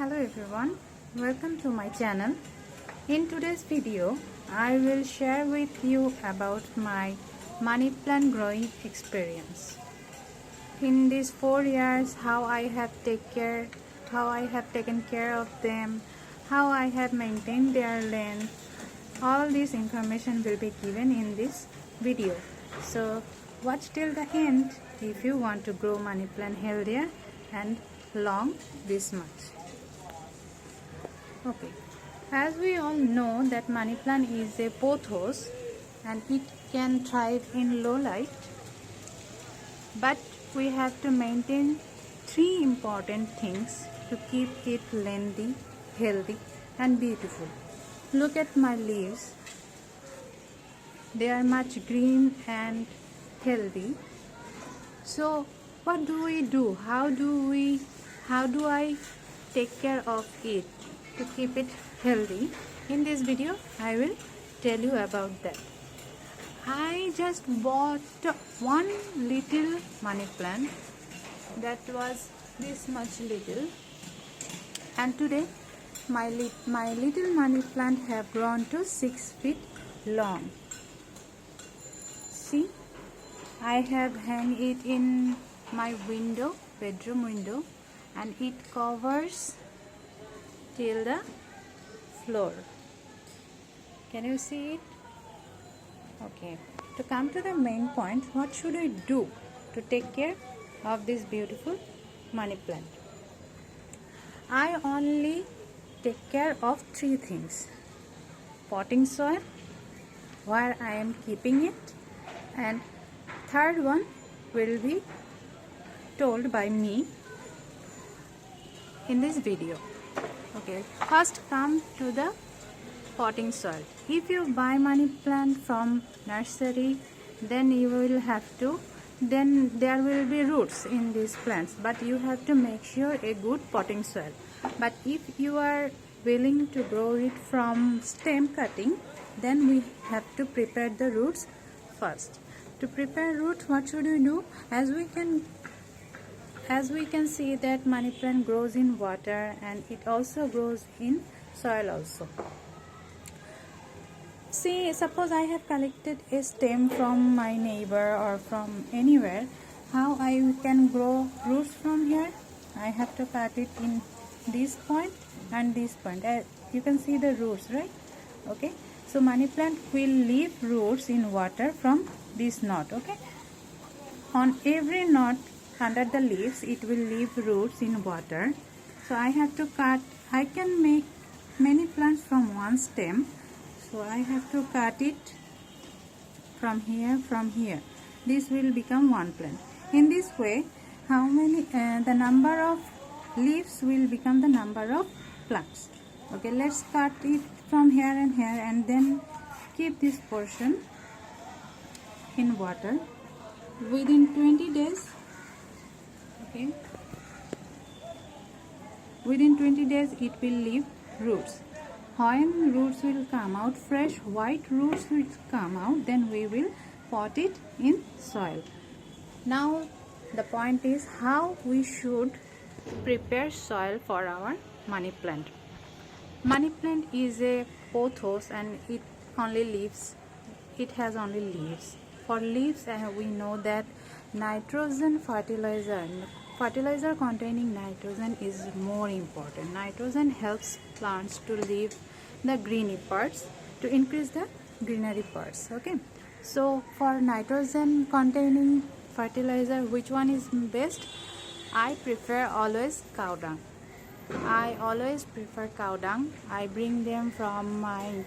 Hello everyone, welcome to my channel. In today's video, I will share with you about my money plant growing experience. In these 4 years, how I have taken care of them, how I have maintained their length. All this information will be given in this video. So watch till the end if you want to grow money plant healthier and long this much. Okay, as we all know that money plant is a pothos and it can thrive in low light, but we have to maintain 3 important things to keep it lengthy, healthy and beautiful. Look at my leaves, they are much green and healthy. So what do we do? How do I take care of it to keep it healthy? In this video I will tell you about that. I just bought one little money plant that was this much little, and today my little money plant have grown to 6 feet long. See, I have hung it in my window, bedroom window, and it covers till the floor. Can you see it? Okay, to come to the main point, what should I do to take care of this beautiful money plant? I only take care of 3 things: potting soil, where I am keeping it, and third one will be told by me in this video. Okay, first come to the potting soil. If you buy money plant from nursery, then you will have to, then there will be roots in these plants, but you have to make sure a good potting soil. But if you are willing to grow it from stem cutting, then we have to prepare the roots first. To prepare roots, what should we do? As we can see that money plant grows in water and it also grows in soil also. See, suppose I have collected a stem from my neighbor or from anywhere. How I can grow roots from here? I have to cut it in this point and this point. You can see the roots, right? Okay, so money plant will leave roots in water from this knot. Okay, on every knot under the leaves it will leave roots in water. So I have to cut. I can make many plants from one stem, so I have to cut it from here. This will become one plant. In this way, the number of leaves will become the number of plants. Okay, let's cut it from here and then keep this portion in water within 20 days. Okay, within 20 days it will leave roots. When roots will come out, fresh white roots will come out, then we will pot it in soil. Now the point is how we should prepare soil for our money plant. Money plant is a pothos and it has only leaves. For leaves, we know that fertilizer containing nitrogen is more important. Nitrogen helps plants to leave the greeny parts, to increase the greenery parts. Okay, so for nitrogen containing fertilizer, which one is best? I prefer always cow dung. I always prefer cow dung. I bring them from my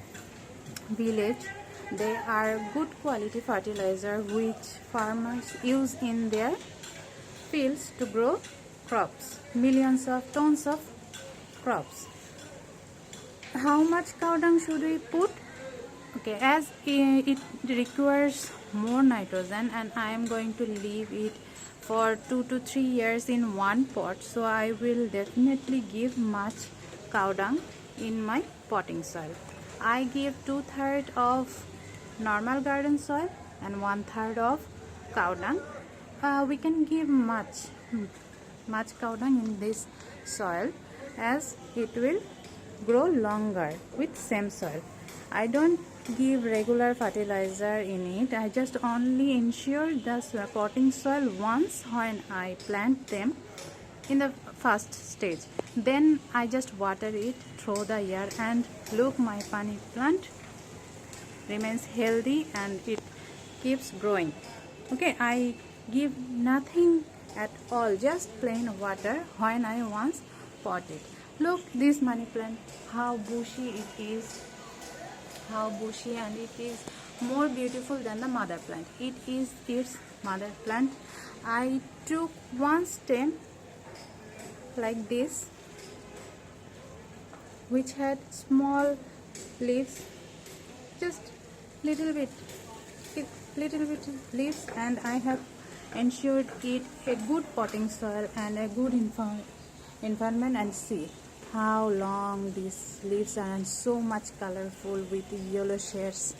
village. They are good quality fertilizer which farmers use in their fields to grow crops, millions of tons of crops. How much cow dung should we put? Okay, as it requires more nitrogen and I am going to leave it for 2 to 3 years in one pot, so I will definitely give much cow dung in my potting soil. I give 2/3 of normal garden soil and 1/3 of cow dung. We can give much cow dung in this soil. as it will grow longer with same soil. I don't give regular fertilizer in it. I just only ensure the potting soil once when I plant them in the first stage. Then I just water it through the year, and look, my money plant remains healthy and it keeps growing. Okay, I give nothing at all, just plain water when I once pot it. Look, this money plant, how bushy it is, how bushy, and it is more beautiful than the mother plant. It is its mother plant. I took one stem like this, which had small leaves, just little bit leaves, and I have ensured it a good potting soil and a good environment. And see how long these leaves are and so much colorful with yellow shades.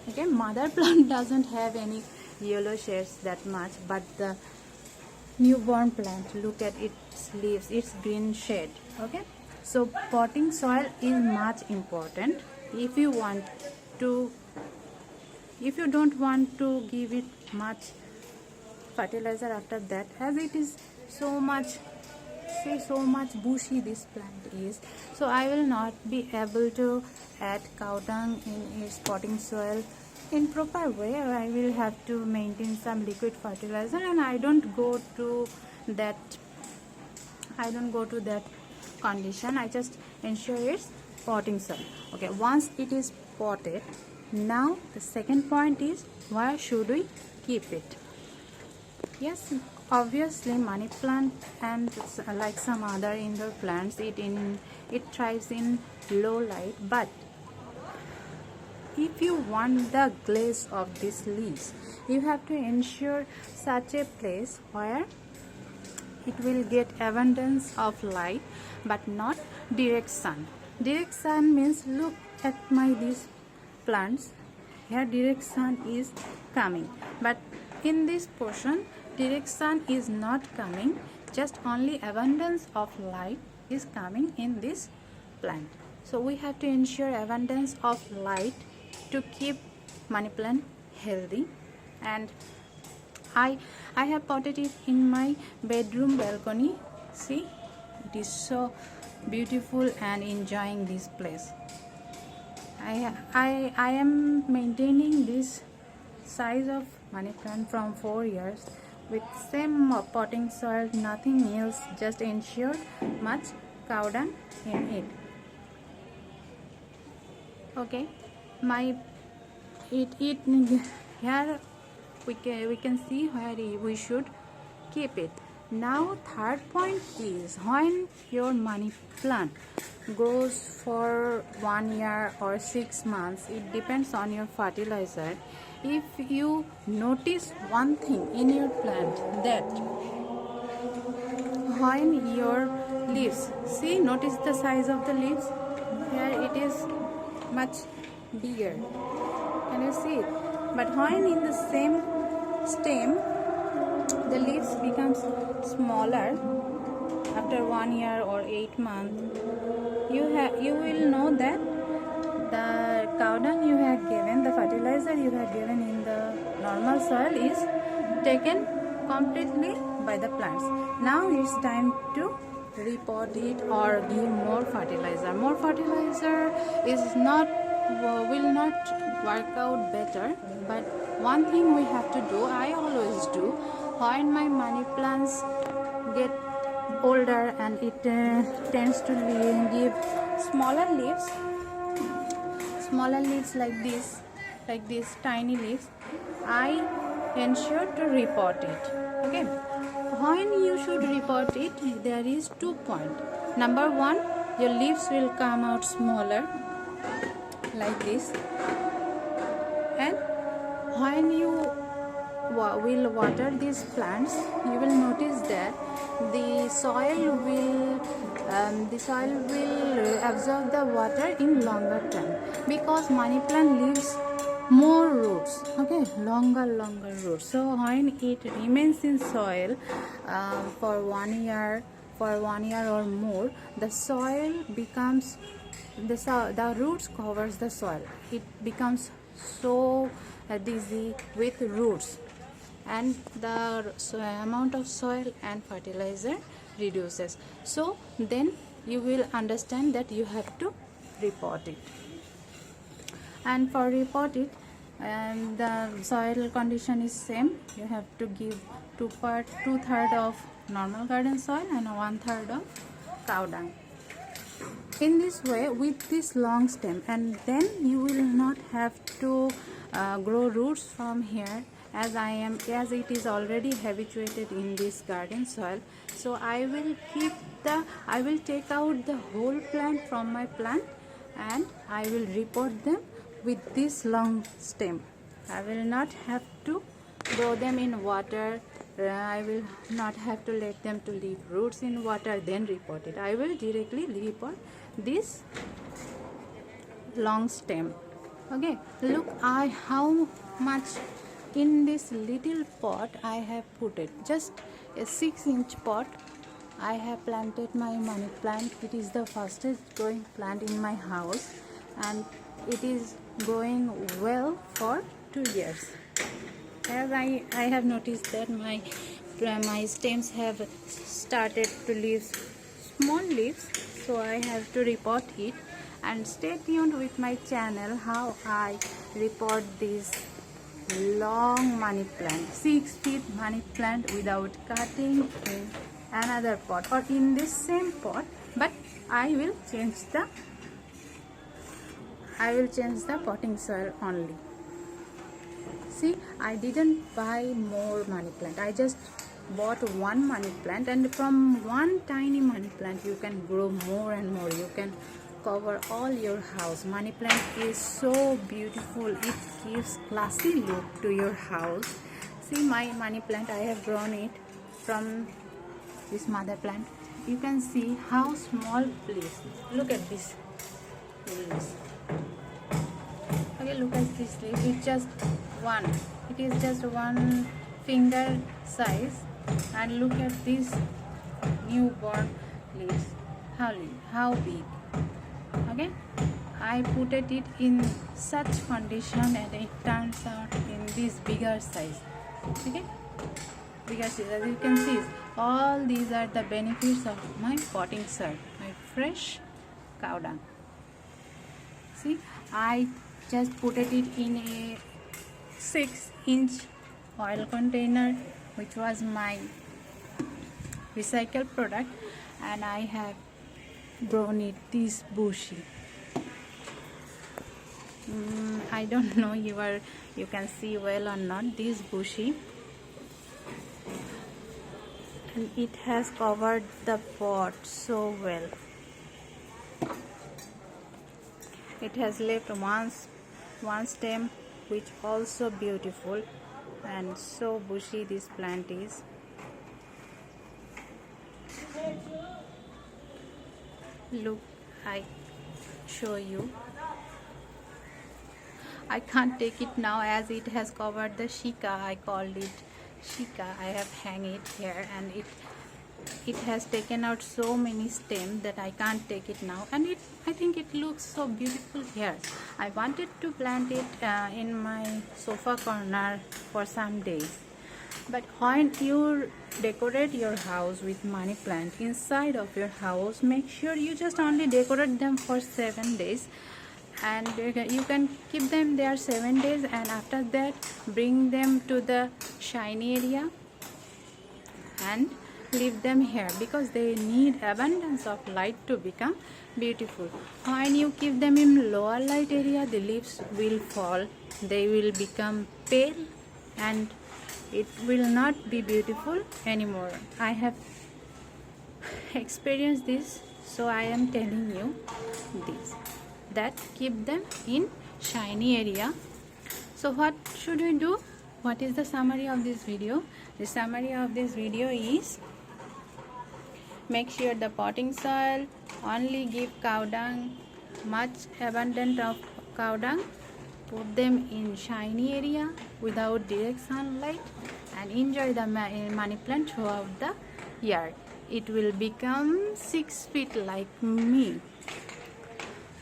Okay, mother plant doesn't have any yellow shades that much, but the newborn plant, look at its leaves, its green shade. Okay, so potting soil is much important. If you don't want to give it much fertilizer after that, as it is so much bushy this plant is, so I will not be able to add cow dung in its potting soil in proper way. I will have to maintain some liquid fertilizer, and I don't go to that condition. I just ensure its potting soil. Okay, once it is potted, now the second point is, where should we keep it? Yes, obviously money plant and like some other indoor plants, it thrives in low light, but if you want the glaze of these leaves, you have to ensure such a place where it will get abundance of light but not direct sun. Direct sun means, look at these plants, here direct sun is coming, but in this portion direct sun is not coming, just only abundance of light is coming in this plant. So we have to ensure abundance of light to keep money plant healthy. And I have potted it in my bedroom balcony. See, it is so beautiful and enjoying this place. I am maintaining this size of money plant from 4 years with same potting soil, nothing else, just ensure much cow dung in it. Okay, here we can see where we should keep it. Now third point is, when your money plant grows for 1 year or 6 months, it depends on your fertilizer. If you notice one thing in your plant, that when your leaves, see, notice the size of the leaves, here it is much bigger, can you see it? But when in the same stem the leaves becomes smaller after 1 year or 8 months, you will know that the cow dung you have given, the fertilizer you have given in the normal soil is taken completely by the plants. Now it's time to repot it or give more fertilizer. More fertilizer will not work out better, but one thing we have to do, I always do, when my money plants get older and it tends to give smaller leaves like this tiny leaves, I ensure to repot it. Okay, when you should repot it, there is 2 points. Number 1, your leaves will come out smaller like this, and when you will water these plants, you will notice that the soil will absorb the water in longer time, because money plant leaves more roots, okay, longer roots. So when it remains in soil for 1 year, for 1 year or more, the soil becomes the roots covers the soil. It becomes so dizzy with roots, and the amount of soil and fertilizer reduces. So then you will understand that you have to repot it. And for repot it, and the soil condition is same. You have to give 2/3 of normal garden soil and 1/3 of cow dung. In this way, with this long stem, and then you will not have to grow roots from here, as it is already habituated in this garden soil. So I will take out the whole plant from my plant, and I will repot them with this long stem. I will not have to grow them in water. I will not have to let them to leave roots in water, then repot it. I will directly repot this long stem. Okay, look how much in this little pot I have put it. Just a 6-inch pot. I have planted my money plant. It is the fastest growing plant in my house, and it is growing well for 2 years. As I have noticed that my stems have started to leave small leaves, so I have to repot it. And stay tuned with my channel how I repot this long money plant, 6 feet money plant, without cutting in another pot or in this same pot, but I will change the potting soil only. See, I didn't buy more money plant. I just bought one money plant, and from one tiny money plant you can grow more and more. You can cover all your house. Money plant is so beautiful. It gives classy look to your house. See, my money plant, I have grown it from this mother plant. You can see how small leaves. Look at this leaves. Okay, look at this leaf. It's just one. It is just 1 finger size. And look at this newborn leaves. How big. Okay, I put it in such condition, and it turns out in this bigger size. Okay, bigger size. As you can see, all these are the benefits of my potting soil, my fresh cow dung. See, I just put it in a 6-inch oil container, which was my recycled product, and I have grown it this bushy. I don't know you can see well or not, this bushy, and it has covered the pot so well. It has left one stem, which also beautiful, and so bushy this plant is. Look, I show you. I can't take it now as it has covered the shika. I called it shika. I have hang it here, and it has taken out so many stems that I can't take it now, and I think it looks so beautiful here. I wanted to plant it in my sofa corner for some days. But when you decorate your house with money plant inside of your house, make sure you just only decorate them for 7 days, and you can keep them there 7 days, and after that bring them to the shiny area and leave them here, because they need abundance of light to become beautiful. When you keep them in lower light area, the leaves will fall, they will become pale, and it will not be beautiful anymore. I have experienced this, so I am telling you this, that keep them in shiny area. So what should we do? What is the summary of this video? The summary of this video is, make sure the potting soil only give cow dung, much abundant of cow dung. Put them in shiny area without direct sunlight, and enjoy the money plant throughout the year. it will become 6 feet like me.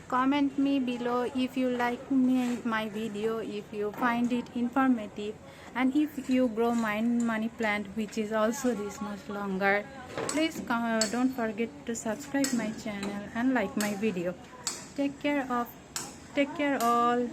Comment me below if you like my video, if you find it informative, and if you grow my money plant which is also this much longer. Please don't forget to subscribe my channel and like my video. Take care all.